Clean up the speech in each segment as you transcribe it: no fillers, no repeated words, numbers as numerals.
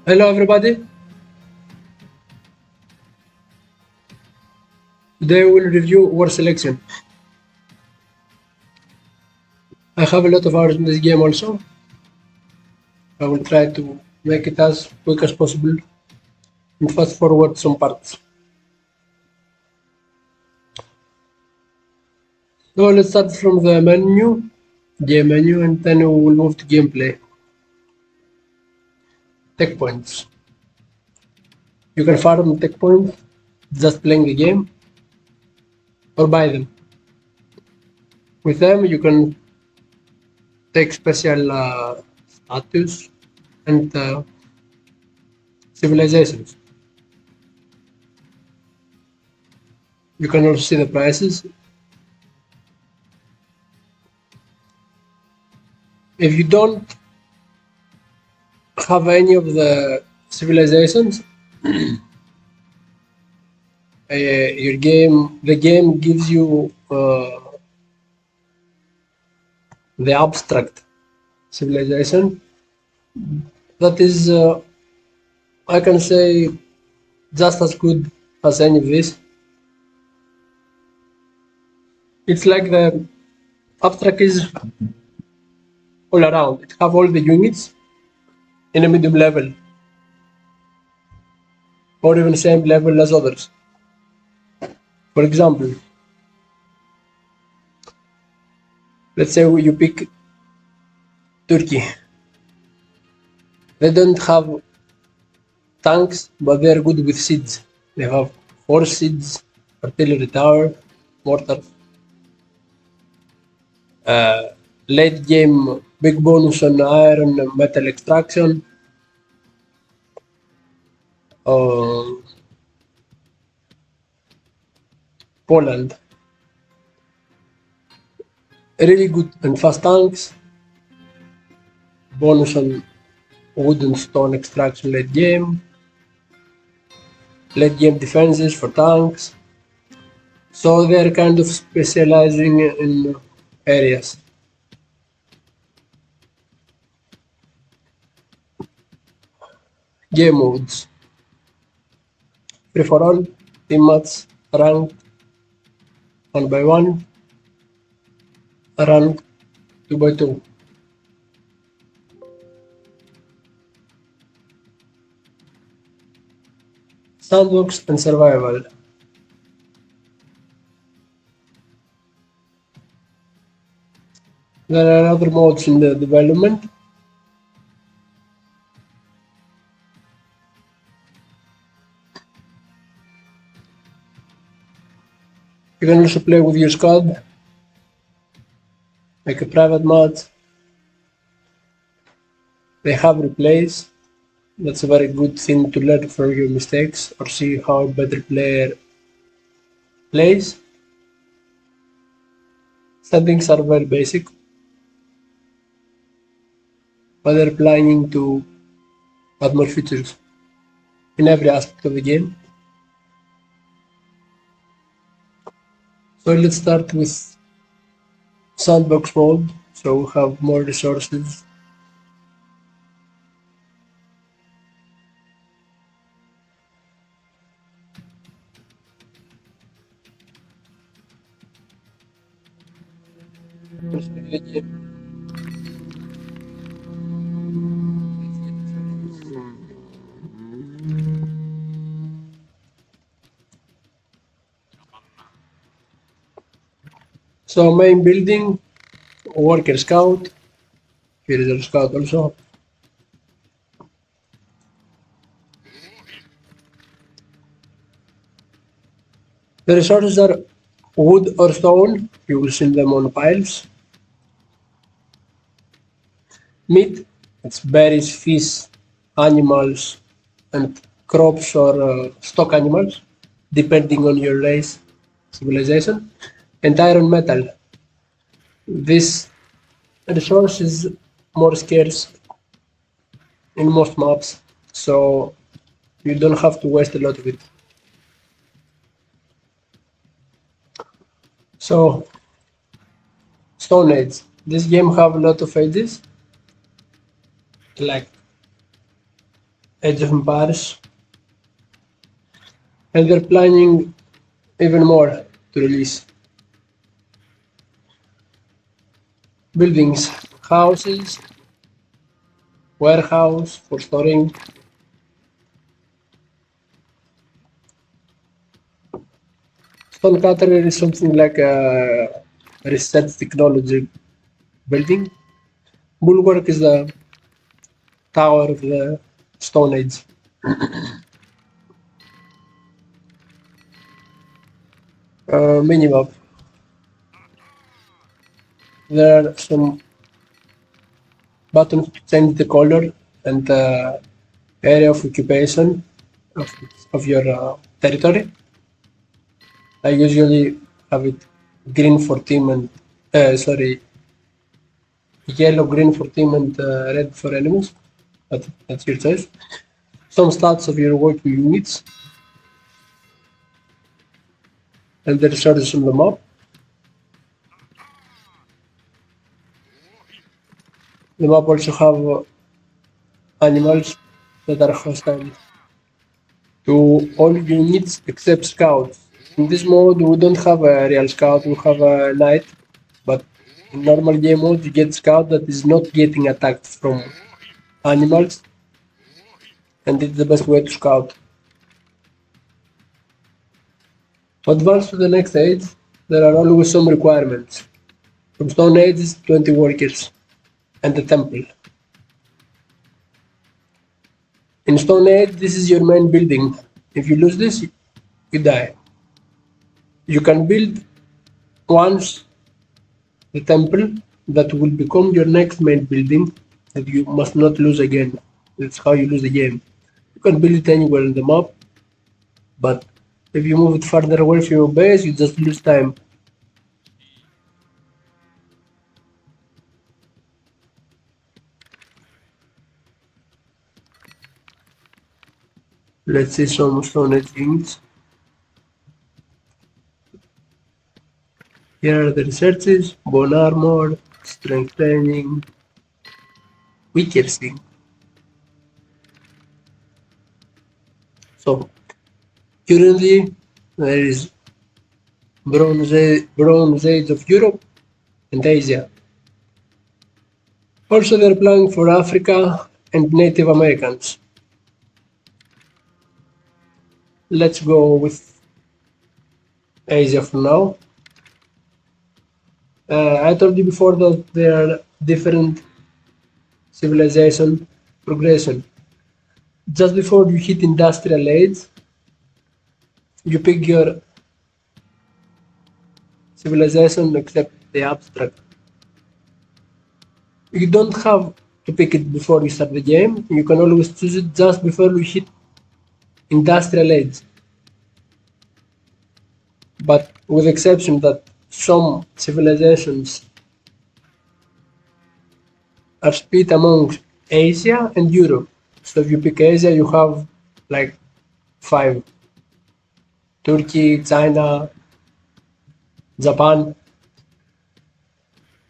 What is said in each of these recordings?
Hello everybody. Today we'll review war selection. I have a lot of hours in this game also. I will try to make it as quick as possible and fast forward some parts. So let's start from the game menu, and then we will move to gameplay. Tech points. You can farm tech points just playing the game or buy them. With them you can take special status and civilizations. You can also see the prices. If you don't have any of the civilizations, the game gives you the abstract civilization. That is, I can say, just as good as any of this. It's like the abstract is all around. It have all the units in a medium level, or even same level as others. For example, let's say you pick Turkey. They don't have tanks, but they are good with siege. They have horse siege, artillery tower, mortar. Late game, big bonus on iron and metal extraction. Poland. Really good and fast tanks. Bonus on wood and stone extraction late game. Late game defenses for tanks. So they're kind of specializing in areas. Game modes. Free for all, team match, ranked, 1x1, ranked, 2x2. Sandbox and survival. There are other modes in the development. You can also play with your squad, make a private match. They have replays. That's a very good thing to learn from your mistakes or see how a better player plays. Settings are very basic, but they're planning to add more features in every aspect of the game. So let's start with sandbox mode, so we have more resources. So main building, worker scout. Here is a scout also. The resources are wood or stone. You will see them on piles. Meat, it's berries, fish, animals, and crops or stock animals, depending on your race, civilization. And iron metal. This resource is more scarce in most maps, so you don't have to waste a lot of it. So, Stone Age. This game have a lot of ages, like Age of Empires, and they're planning even more to release buildings, houses, warehouse for storing. Stone cutter is something like a research technology building. Bulwark is the tower of the Stone Age. Minimap. There are some buttons to change the color and the area of occupation of, of your territory. I usually have it green for team and sorry, yellow green for team and red for enemies. But that's your choice. Some stats of your working units and the resources on the map. The map also have animals that are hostile to all units except scouts. In this mode, we don't have a real scout, we have a knight, but in normal game mode, you get scout that is not getting attacked from animals, and it's the best way to scout. To advance to the next age, there are always some requirements. From Stone Age is 20 workers and a temple. In Stone Age, this is your main building. If you lose this, you die. You can build once the temple that will become your next main building that you must not lose again. That's how you lose the game. You can build it anywhere in the map, but if you move it further away from your base, you just lose time. Let's see some Stone Age things. Here are the researches: bone armor, strength training, weaker thing. So currently there is Bronze Age of Europe and Asia. Also they're planning for Africa and Native Americans. Let's go with Asia for now. I told you before that there are different civilization progression. Just before you hit industrial age, you pick your civilization except the abstract. You don't have to pick it before you start the game. You can always choose it just before you hit industrial age. But with the exception that some civilizations are split among Asia and Europe. So if you pick Asia, you have like 5. Turkey, China, Japan.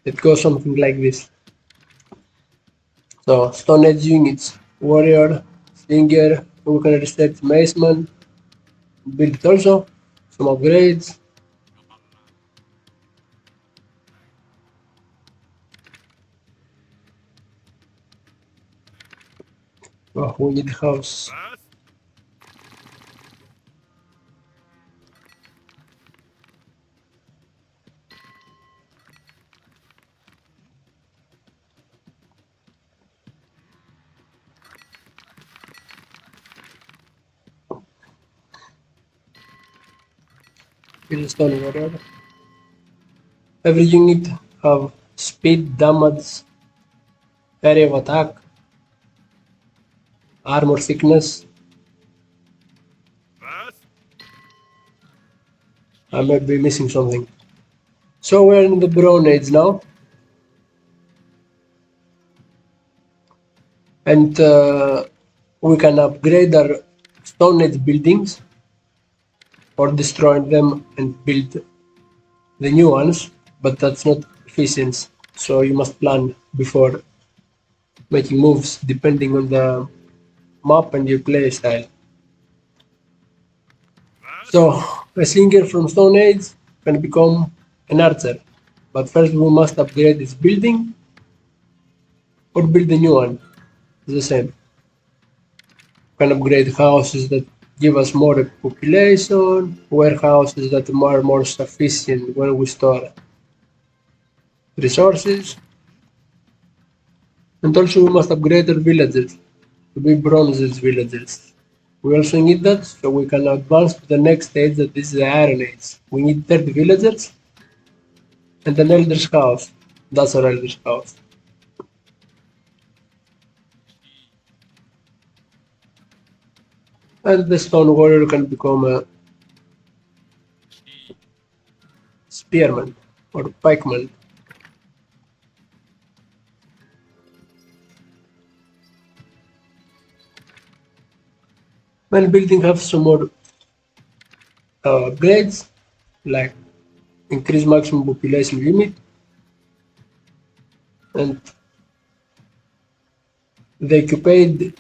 It goes something like this. So Stone Age units, warrior, slinger, we can reset maceman, build it also, some upgrades. Oh, we need house. Build stone warrior. Every unit have speed, damage, area of attack, armor thickness. I might be missing something. So we're in the Bronze Age now. And we can upgrade our Stone Age buildings or destroy them and build the new ones, but that's not efficient. So you must plan before making moves depending on the map and your play style. So, a slinger from Stone Age can become an archer, but first we must upgrade its building or build a new one. It's the same. We can upgrade houses that give us more population, warehouses that are more sufficient when we store resources, and also we must upgrade our villagers to be bronze villagers. We also need that so we can advance to the next stage, that is the Iron Age. We need 30 villagers and an elder's house. That's our elder's house. And the stone warrior can become a spearman or pikeman. When building have some more upgrades, like increase maximum population limit, and the occupied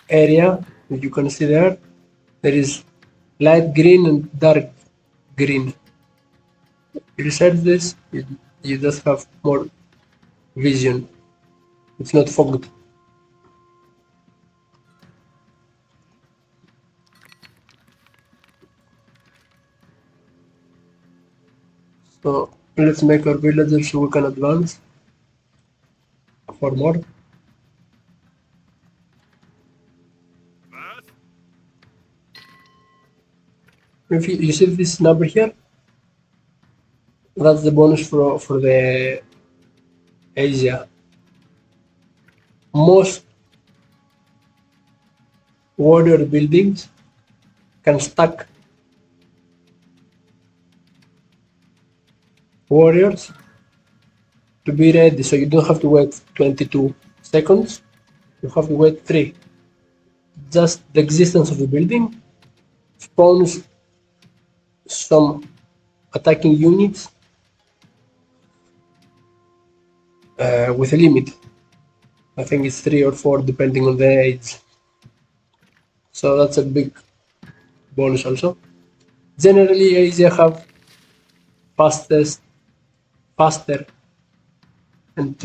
area that you can see there, there is light green and dark green. If you set this, you just have more vision. It's not fogged. So let's make our villagers so we can advance for more. If you see this number here, that's the bonus for the Asia. Most warrior buildings can stack warriors to be ready, so you don't have to wait 22 seconds, you have to wait 3. Just the existence of the building spawns some attacking units with a limit. I think it's 3 or 4 depending on the age. So that's a big bonus also. Generally, Asia have faster and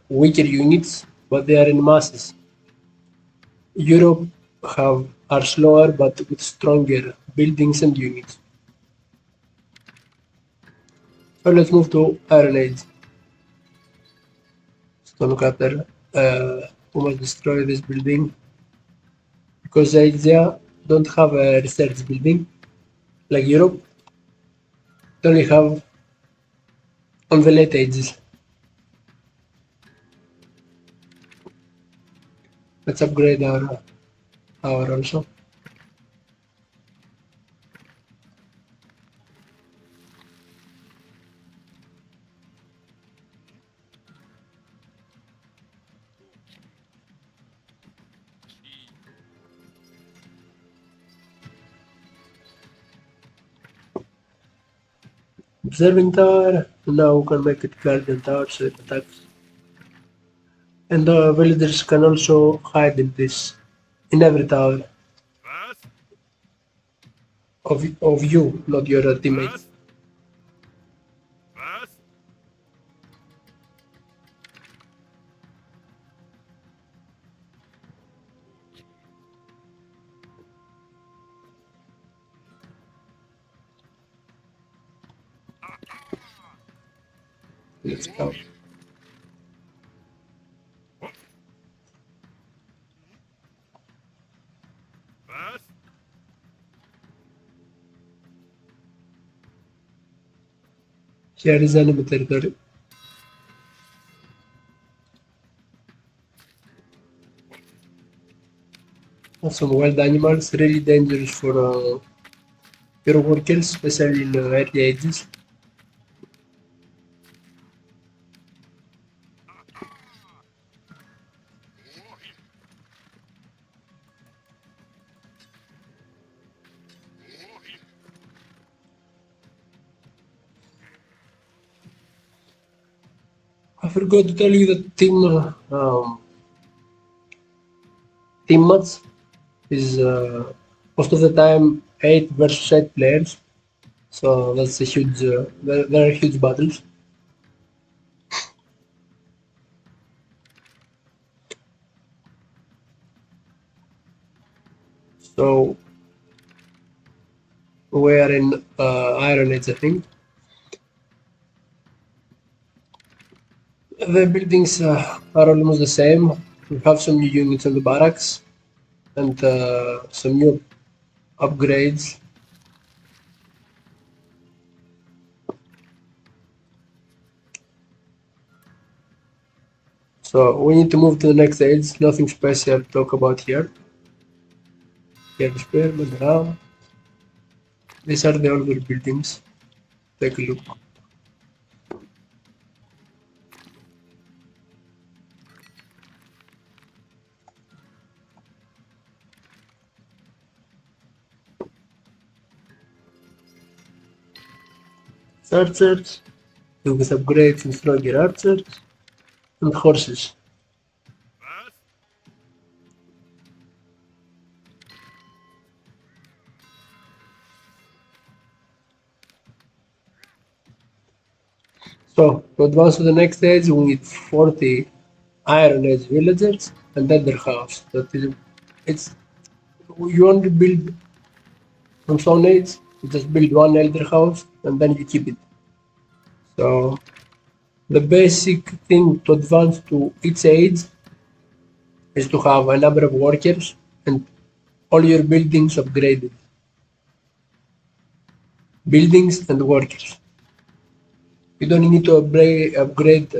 weaker units, but they are in masses. Europe are slower but with stronger buildings and units. So let's move to Iron Age. Stonecutter, we must destroy this building because Asia don't have a research building like Europe. They only have on the late ages. Let's upgrade our also. Observing tower. Now we can make it guardian tower so it attacks. And the villagers can also hide in every tower of you, not your teammates. Let's go. Here is enemy territory. Some wild animals, really dangerous for your workers, especially in early ages. I forgot to tell you that team match is most of the time 8 versus 8 players. So that's a huge, there are huge battles. So we are in Iron Age, I think. The buildings are almost the same. We have some new units in the barracks and some new upgrades. So we need to move to the next stage. Nothing special to talk about here. Here the spearman, the ram. These are the older buildings. Take a look. Archers, with upgrades and stronger archers, and horses. So to advance to the next stage, we need 40 Iron Age villagers and Ender House. That is, it's you only build from Stone Age. You just build one Elder House and then you keep it. So the basic thing to advance to each age is to have a number of workers and all your buildings upgraded. Buildings and workers. You don't need to upgrade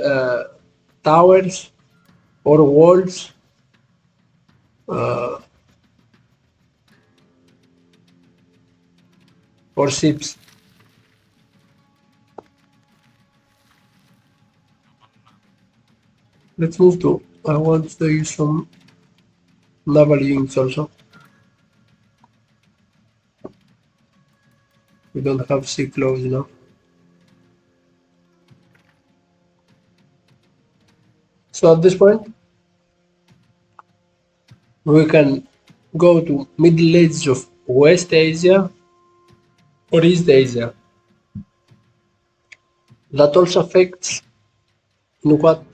towers or walls. Uh, or ships. Let's move to. I want to use some naval units also. We don't have sea close enough. So at this point, we can go to Middle Ages of West Asia or East Asia. That also affects in what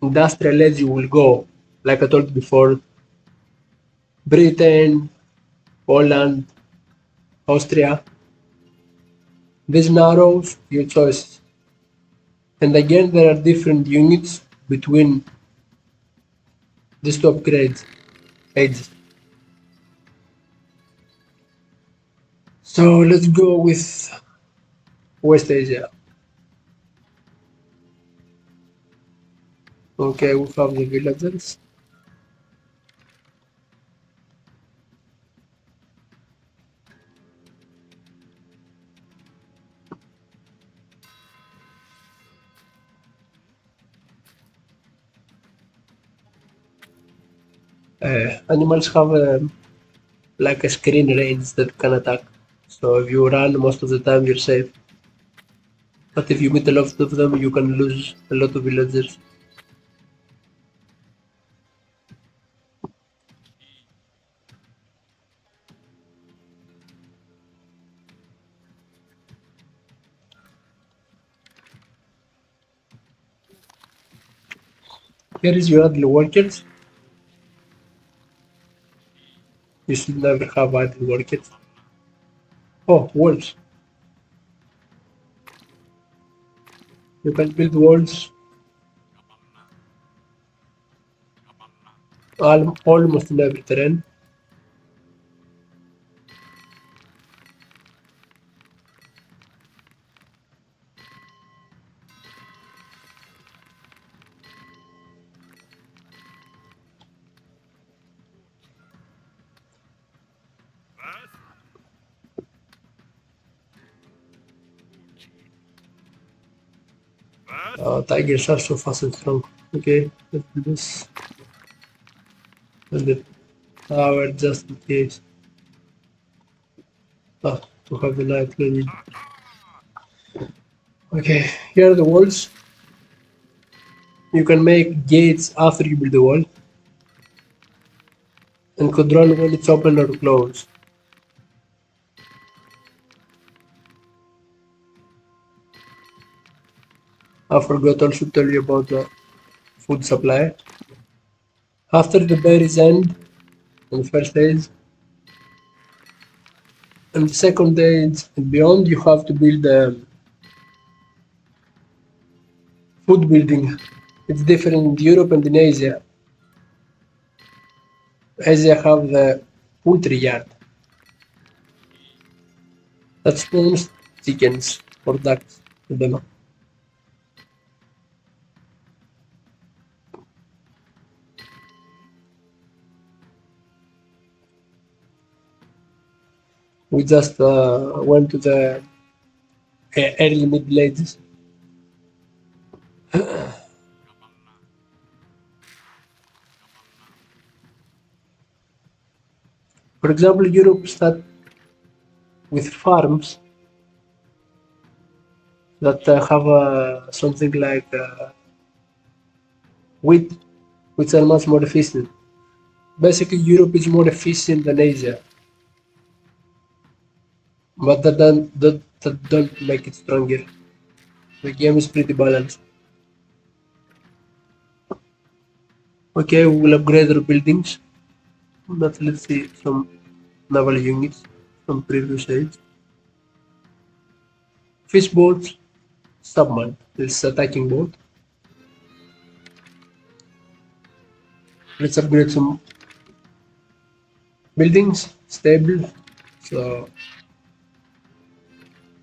industrial age you will go. Like I told before, Britain, Poland, Austria. This narrows your choices. And again, there are different units between these two upgrades ages. So let's go with West Asia. Okay, we have the villagers. Animals have like a screen range that can attack. So if you run most of the time, you're safe. But if you meet a lot of them, you can lose a lot of villagers. Here is your idle workers. You should never have idle workers. Oh, walls. You can build walls almost in every terrain. Tigers are so fast and strong. Okay, let's do this. And the tower just in case. To have the night ready. Okay, here are the walls. You can make gates after you build the wall. and control when it's open or closed. I forgot also to tell you about the food supply. After the berries end on the first stage, and the second stage and beyond, you have to build food building. It's different in Europe and in Asia. Asia have the poultry yard that spawns chickens or ducks. I don't know. We just went to the early Middle Ages. For example, Europe started with farms that have something like wheat, which are much more efficient. Basically, Europe is more efficient than Asia, but that don't make it stronger. The game is pretty balanced. Okay, we will upgrade our buildings, but let's see some naval units from previous age. Fish boats, submarine. This attacking boat. Let's upgrade some buildings, stable. So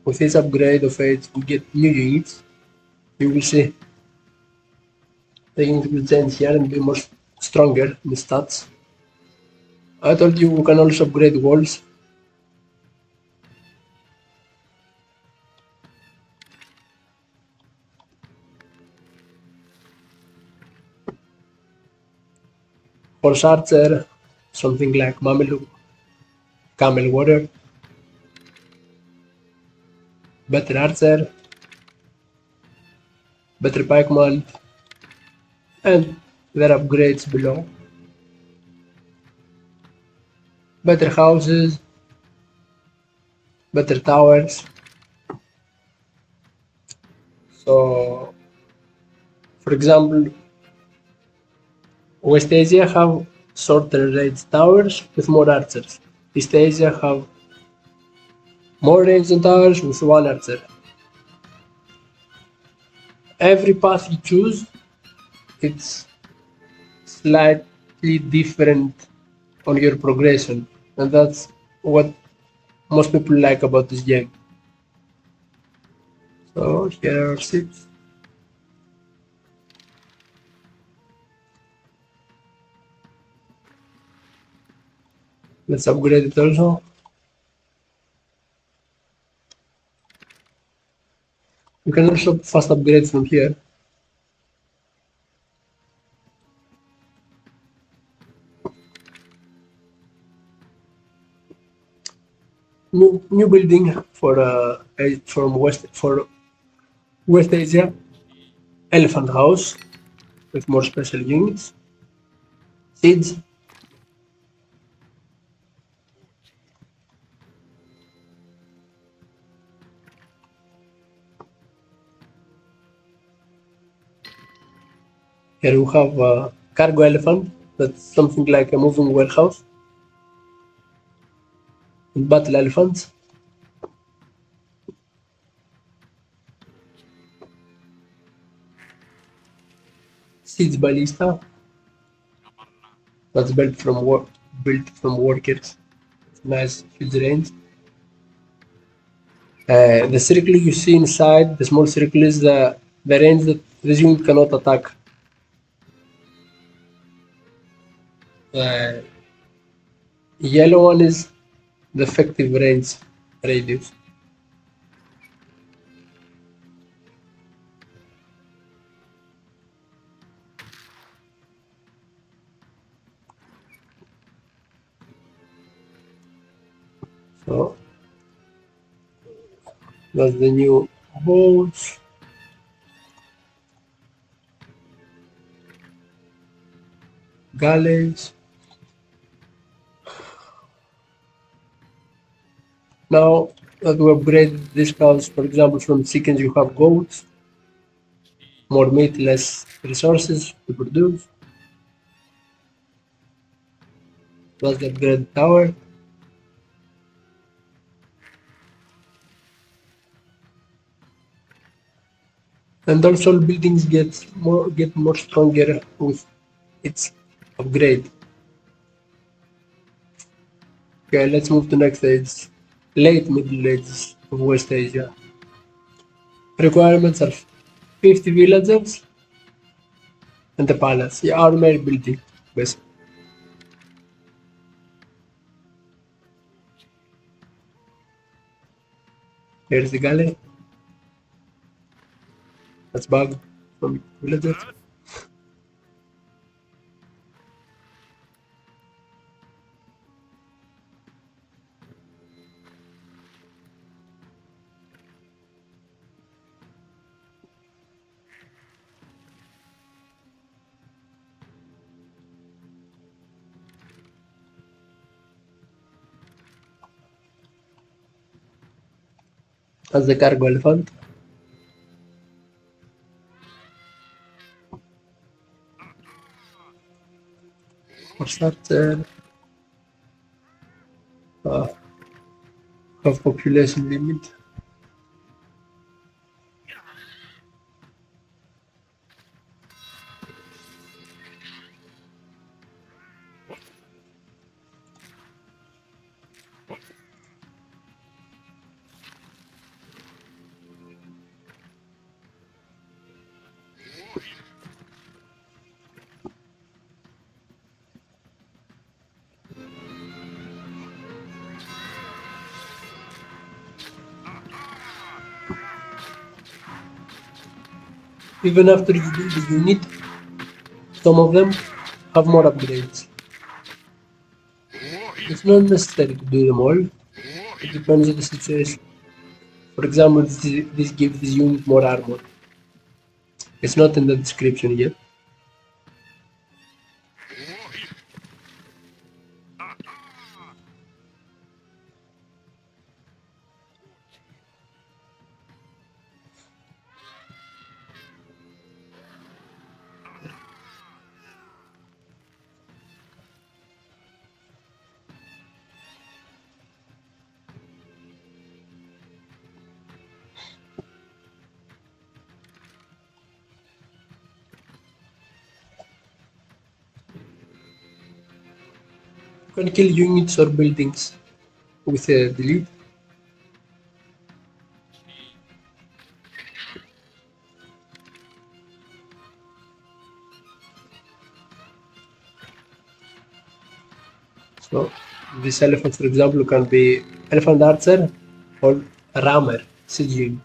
with this upgrade of age, we get new units. You will see the unit will change here and be more stronger in the stats. I told you we can also upgrade walls. Horse archer, something like Mameluke, camel warrior, better archer, better pikeman, and their upgrades below. Better houses, better towers. So, for example, West Asia have shorter range towers with more archers. East Asia have more range on towers with one archer. Every path you choose, it's slightly different on your progression, and that's what most people like about this game. So here are ships. Let's upgrade it also. You can also fast upgrade from here. New building for West Asia, Elephant House with more special units. Siege. Here we have a cargo elephant. That's something like a moving warehouse. And battle elephants. Siege ballista. That's built from workers. Nice huge range. The circle you see inside, the small circle is the range that this unit cannot attack. The yellow one is the effective range radius. So that's the new boats. Galleys. Now that we upgraded this house, for example, from chickens you have goats, more meat, less resources to produce. That's the upgraded tower. And also buildings get more stronger with its upgrade. Okay, let's move to next stage. Late Middle Ages of West Asia. Requirements are 50 villagers and a palace. Yeah, armored building, basically. Here's the galley. That's bug from villagers. That's the cargo elephant. For starter, have population limit. Even after you build the unit, some of them have more upgrades. It's not necessary to do them all. It depends on the situation. For example, this gives this unit more armor. It's not in the description yet. You can kill units or buildings with a delete. So this elephant, for example, can be elephant archer or rammer, siege.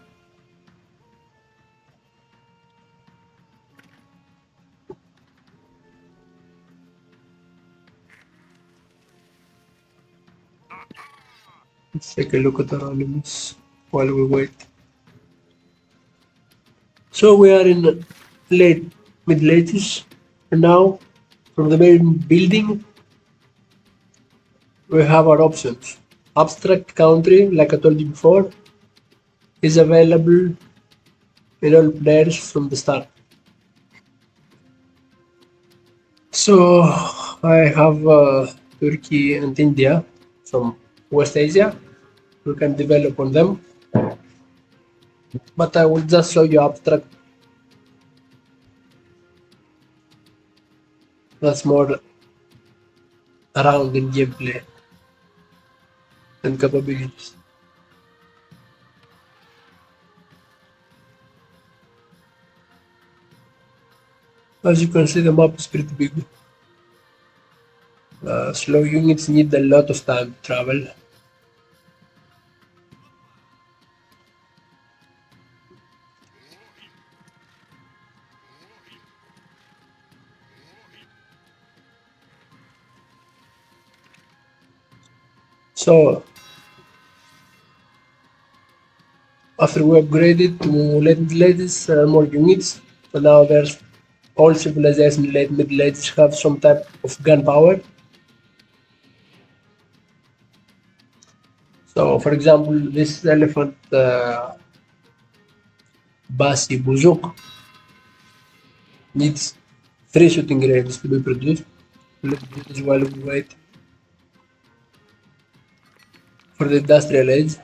Let's take a look at our enemies while we wait. So we are in late Middle Ages, and now from the main building we have our options. Abstract country, like I told you before, is available in all players from the start. So I have Turkey and India from West Asia. We can develop on them, but I will just show you abstract. That's more around in gameplay and capabilities. As you can see, the map is pretty big. Slow units need a lot of time to travel. So after we upgraded to late Middle Ages, there are more units. So now there's all civilizations in late Middle Ages have some type of gunpowder. So, for example, this elephant Basi Buzuk needs 3 shooting ranges to be produced. Let's do this while we wait for the industrial age.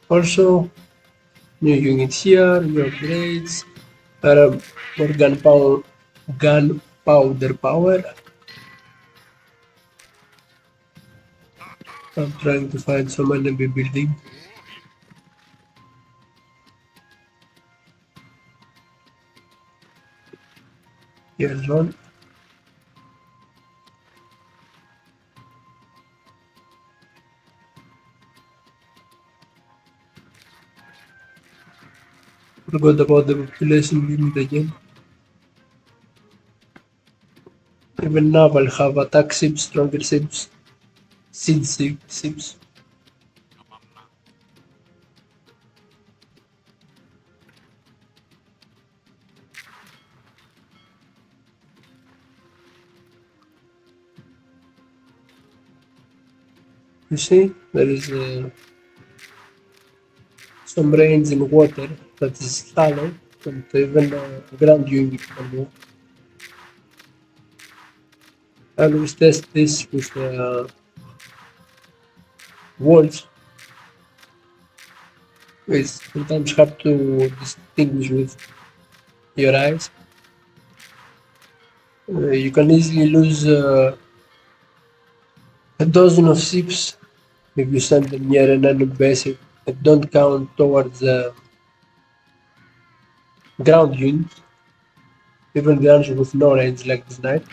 Also, new units here, new upgrades, more gunpowder power. I'm trying to find some enemy building. Here's one. Forgot about the population unit again. Even naval have attack ships, stronger ships, siege ships. You see, there is some range in water that is shallow, and even ground unit can move. I always test this with walls. It's sometimes hard to distinguish with your eyes. You can easily lose a dozen of ships if you send them near an enemy base and don't count towards the ground units, even the ones with no range like this knight.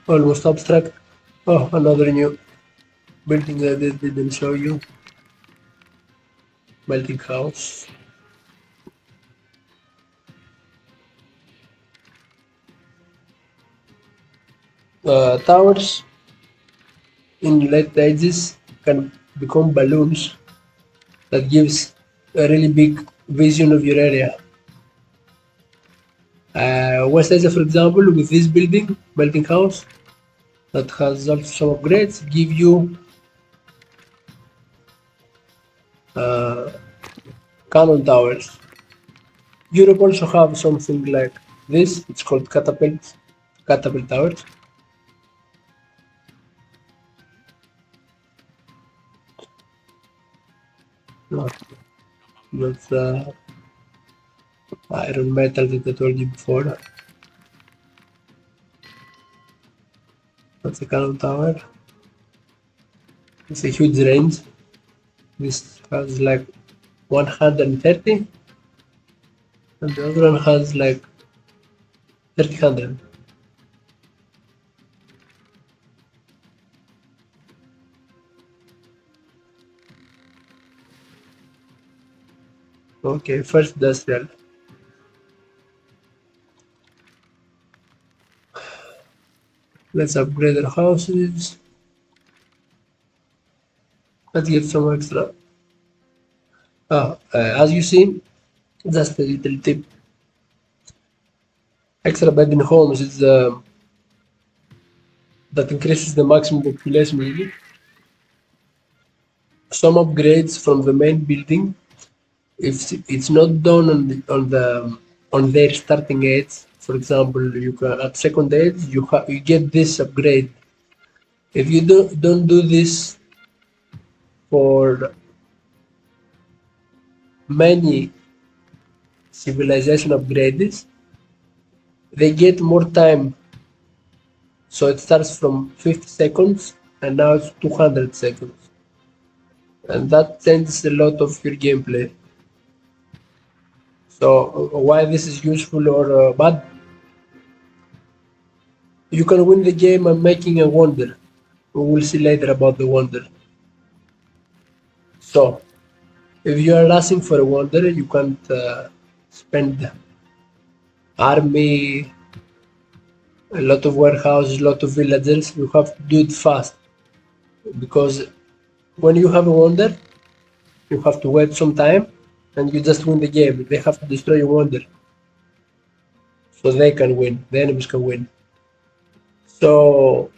Almost abstract. Oh, another new building that I didn't show you. Melting house. Towers in late ages can become balloons that gives a really big vision of your area. West Asia, for example, with this building, melting house, that has also some upgrades, give you uh, cannon towers. Europe also have something like this. It's called catapult towers. Not, not iron metal that I told you before. That's a cannon tower. It's a huge range. This has like 130, and the other one has like 300. Okay, first industrial. Let's upgrade our houses. Let's get some extra. As you see, just a little tip. Extra bed in homes is that increases the maximum population limit. Some upgrades from the main building, if it's not done on their starting age, for example, you can at second age you get this upgrade. If you don't do this for many civilization upgrades, they get more time. So it starts from 50 seconds and now it's 200 seconds. And that changes a lot of your gameplay. So why this is useful or bad? You can win the game by making a wonder. We will see later about the wonder. So if you are rushing for a wonder, you can't spend army, a lot of warehouses, a lot of villagers. You have to do it fast because when you have a wonder, you have to wait some time and you just win the game. They have to destroy your wonder so they can win. The enemies can win. So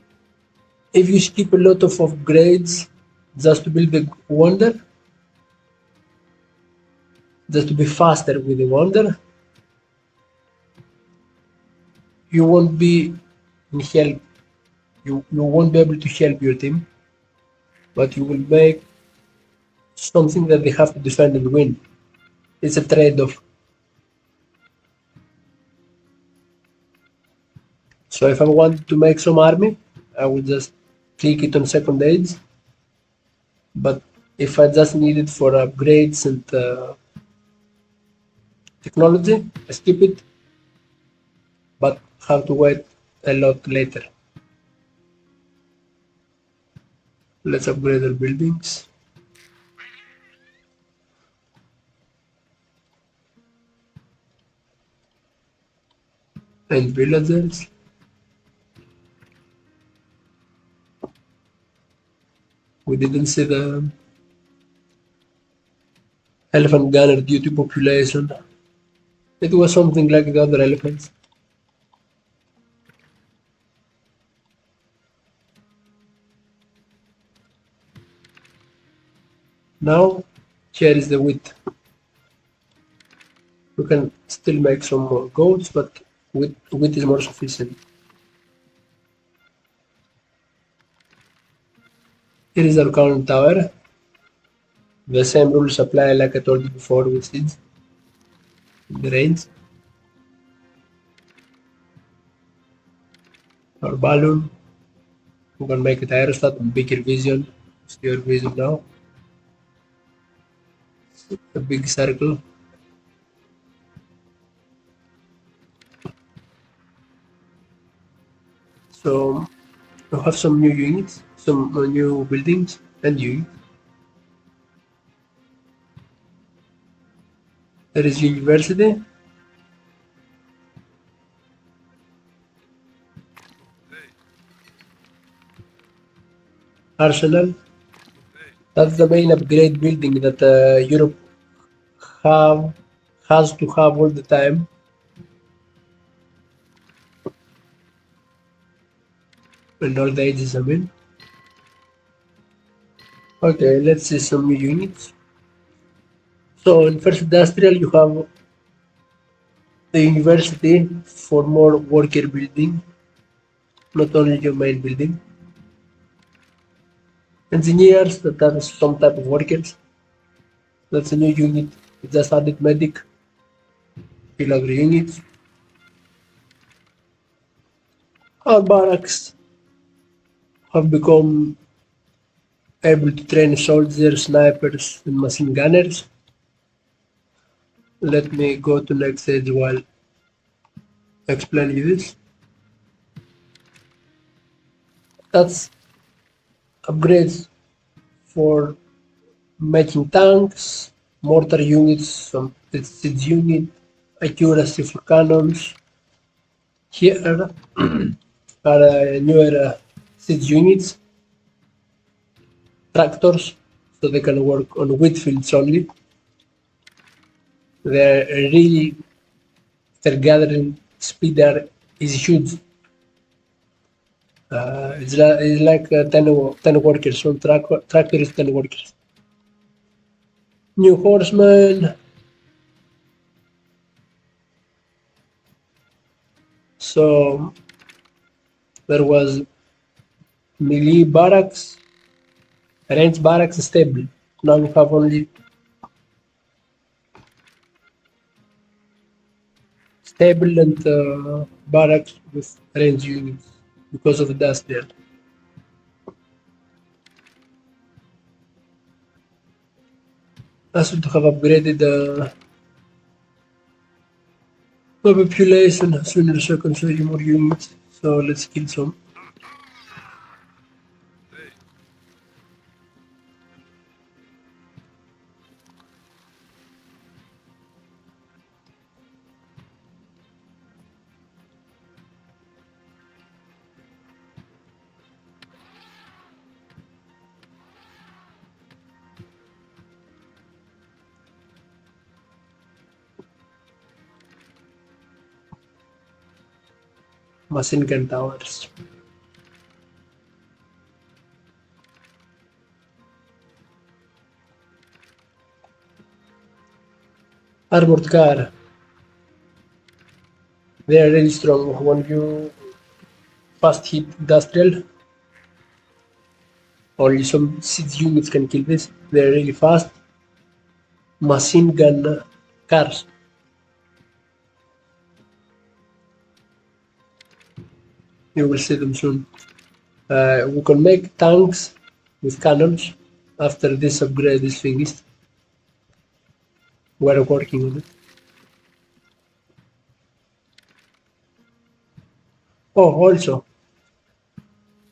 if you skip a lot of upgrades just to build the wonder, just to be faster with the wonder, you won't be in help. You won't be able to help your team, but you will make something that they have to defend and win. It's a trade-off. So if I want to make some army, I will just click it on second age. But if I just need it for upgrades and technology, I skip it, but have to wait a lot later. Let's upgrade our buildings. And villagers. We didn't see the elephant gunner due to population. It was something like the other elephants. Now, here is the wheat. We can still make some more goats, but wheat is more sufficient. Here is our current tower. The same rules apply like I told you before with seeds. The range. Our balloon. We can make it aerostat and bigger vision. It's your vision now. A big circle. So we have some new units, some new buildings and units. There is university, arsenal. That's the main upgrade building that Europe have has to have all the time. And all the ages, I mean. Okay, let's see some new units. So in first industrial you have the university for more worker building, not only your main building. Engineers that are some type of workers. That's a new unit. We just added medic, pillar units. Our barracks have become able to train soldiers, snipers, and machine gunners. Let me go to next stage while explaining you this. That's upgrades for making tanks, mortar units, some siege unit, accuracy for cannons. Here are newer siege units, tractors, so they can work on wheat fields only. They're really, their gathering speed there is huge. It's like 10 workers, one tractor is 10 workers. New horsemen. So there was melee barracks, range barracks stable. Now we have only stable and barracks with range units because of industrial. I should have upgraded the population as soon as I can show you more units. So let's kill some. Machine gun towers. Armored car. They are really strong when you fast hit industrial. Only some siege units can kill this. They are really fast. Machine gun cars. You will see them soon. We can make tanks with cannons after this upgrade is finished. We're working on it. Oh, also,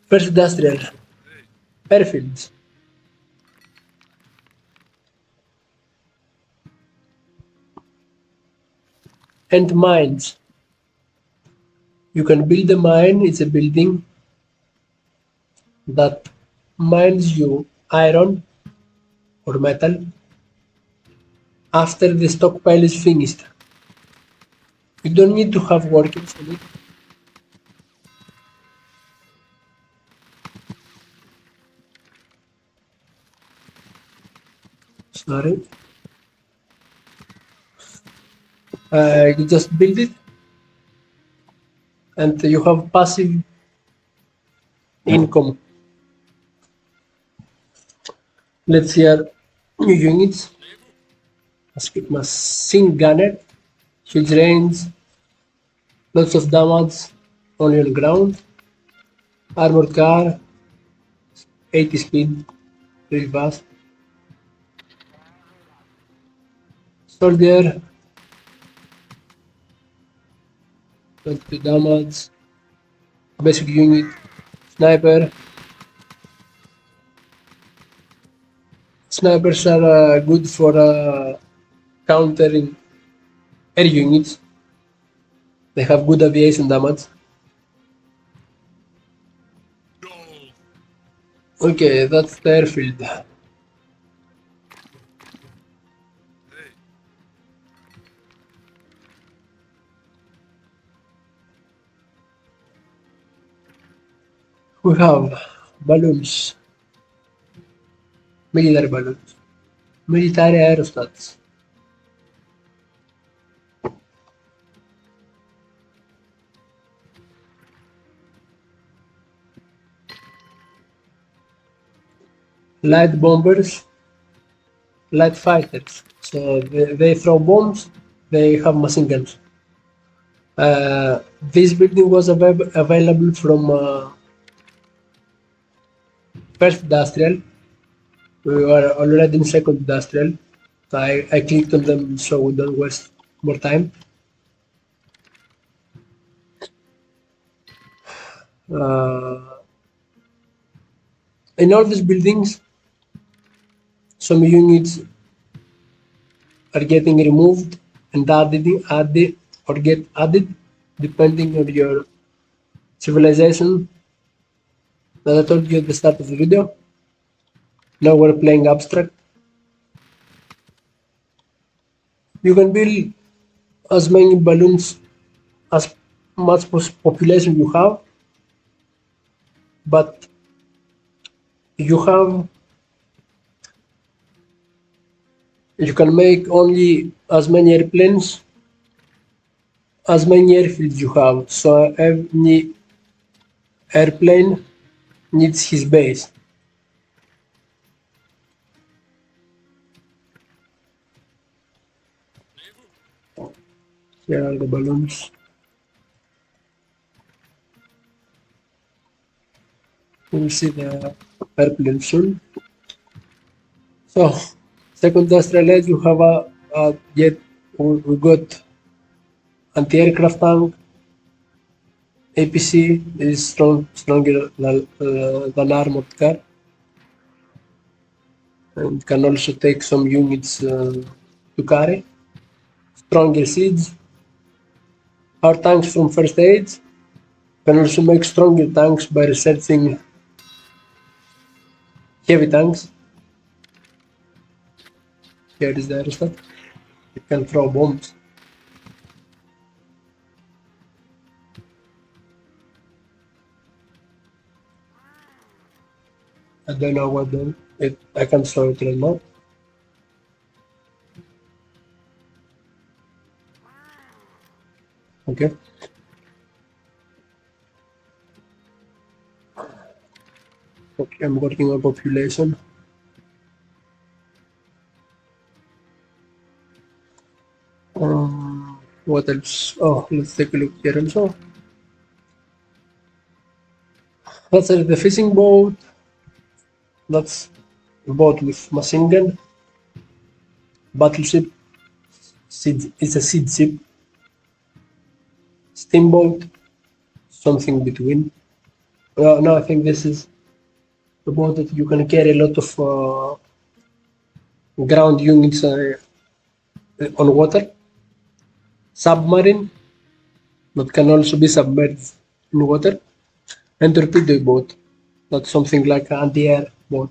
first industrial airfields. And mines. You can build a mine, it's a building that mines you iron or metal after the stockpile is finished. You don't need to have workers on it. Sorry. You just build it and you have passive income. Let's see our new units. Machine gunner, huge range, lots of damage, only on ground. Armored car, 80 speed, really fast. Soldier, 22 damage. Basic unit, sniper. Snipers are good for countering air units. They have good aviation damage. Okay, that's the airfield. We have balloons, military balloons, military aerostats. Light bombers, light fighters. So they throw bombs, they have machine guns. This building was available from first industrial. We were already in second industrial. So I clicked on them so we don't waste more time. In all these buildings, some units are getting removed and added or get added depending on your civilization. As I told you at the start of the video, now we're playing abstract. You can build as many balloons as much population you have, but you can make only as many airplanes as many airfields you have. So every airplane needs his base. Here are the balloons. We'll see the airplane soon. So Second industrial age, you have a jet. We got anti-aircraft tank. APC is stronger than armored car, and can also take some units to carry. Stronger siege. Our tanks from first age can also make stronger tanks by researching heavy tanks. Here is the aerostat. It can throw bombs. I don't know what then. I can't show it right now. Okay. Okay, I'm working on population. What else? Oh, let's take a look here also. That's the fishing boat. That's a boat with machine gun. Battleship. It's a siege ship. Steamboat. Something between. No, I think this is the boat that you can carry a lot of ground units on water. Submarine that can also be submerged in water. And torpedo boat. That's something like an anti-air boat.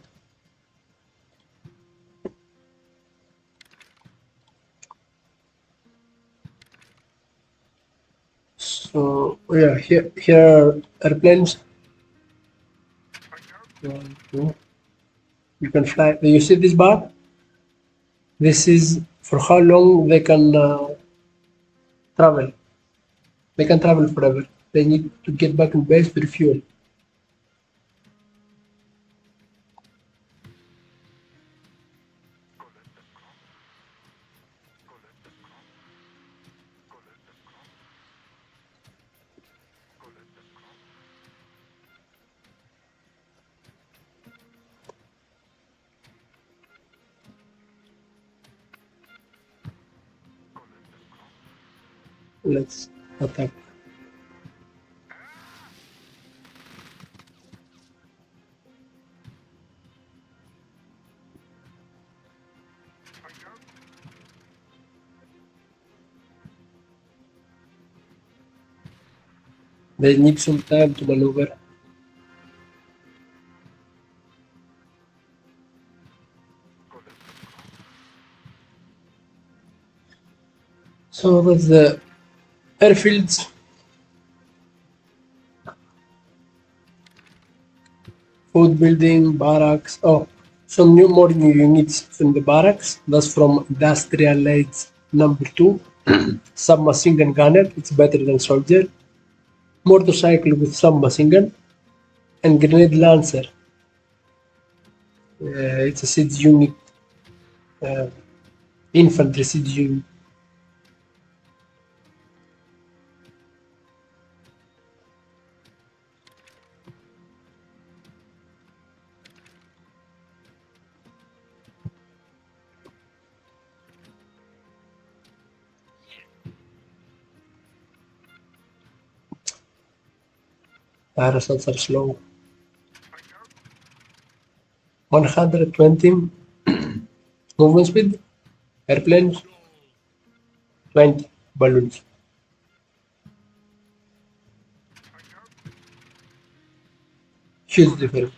So yeah, here are airplanes. One, two. You can fly. You see this bar? This is for how long they can travel. They can travel forever. They need to get back in base to refuel. Let's attack. They need some time to maneuver. So that's the airfields. Food building, barracks. Oh, some more new units from the barracks. That's from industrial age number 2. Submachine gun gunner. It's better than soldier. Motorcycle with submachine gun. And grenade lancer. It's a siege unit. Infantry siege unit. Aerostats are slow. 120 movement speed. Airplanes. 20 balloons. Huge difference.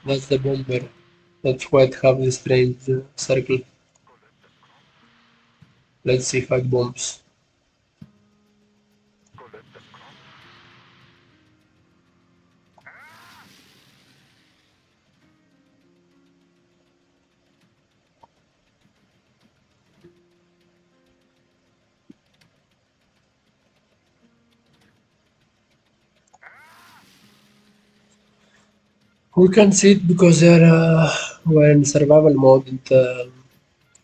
That's the bomber. That's why it have this strange circle. Let's see 5 bombs. We can't see it because we're in survival mode and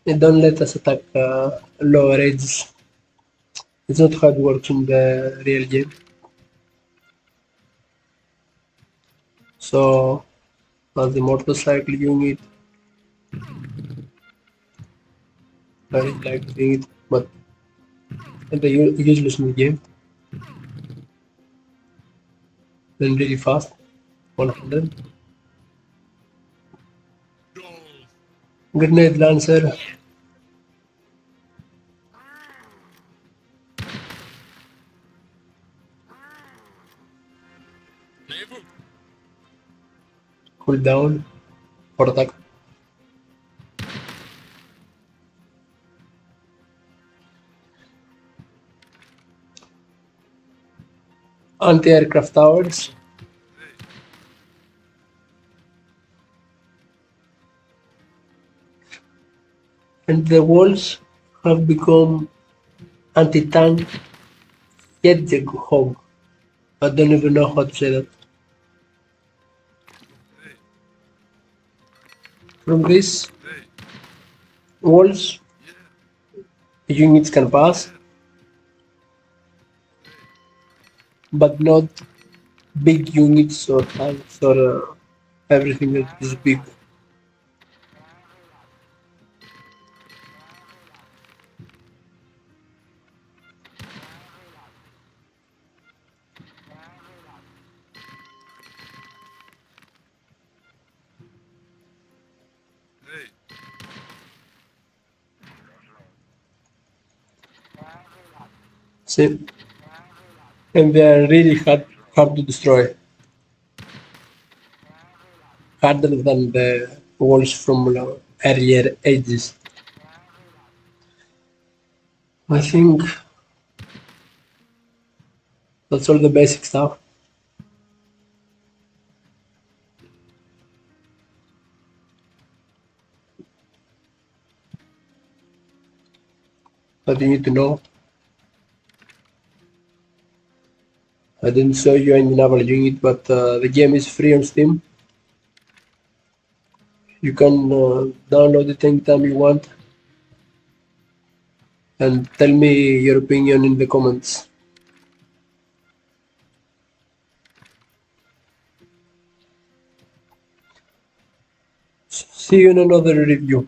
it don't let us attack lower edges. It's not how it works in the real game. So as the motorcycle unit, I really like doing it, but it's a useless in the game. Then really fast, 100. Grenade lancer. Cooldown for attack. Anti-aircraft towers. And the walls have become anti-tank hedgehog. I don't even know how to say that. From these walls, units can pass, but not big units or tanks or everything that is big. See, and they are really hard to destroy, harder than the walls from earlier ages. I think that's all the basic stuff. That you need to know. I didn't show you any naval unit, but the game is free on Steam. You can download it anytime you want and tell me your opinion in the comments. See you in another review.